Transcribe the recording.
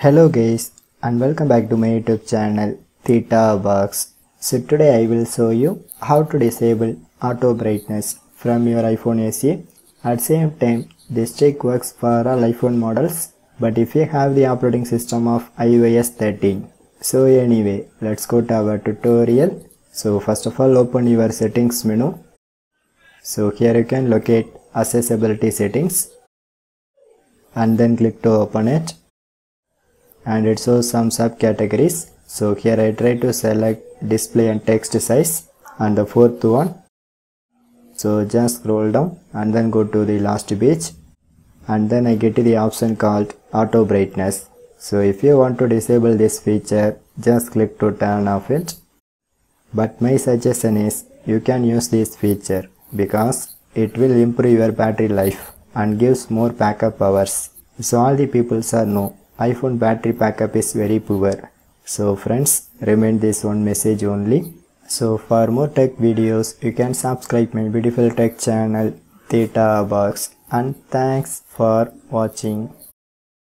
Hello guys and welcome back to my YouTube channel Theta Box. So today I will show you how to disable auto brightness from your iPhone SE. At same time this trick works for all iPhone models, but if you have the operating system of iOS 13. So anyway, let's go to our tutorial. So first of all, open your settings menu. So here you can locate accessibility settings and then click to open it. And it shows some subcategories. So here I try to select display and text size and the fourth one. So just scroll down and then go to the last page, and then I get to the option called auto brightness. So if you want to disable this feature, just click to turn off it. But my suggestion is you can use this feature because it will improve your battery life and gives more backup hours. So all the people know iPhone battery backup is very poor. So friends, remember this one message only. So for more tech videos, you can subscribe my beautiful tech channel Theta Box, and thanks for watching.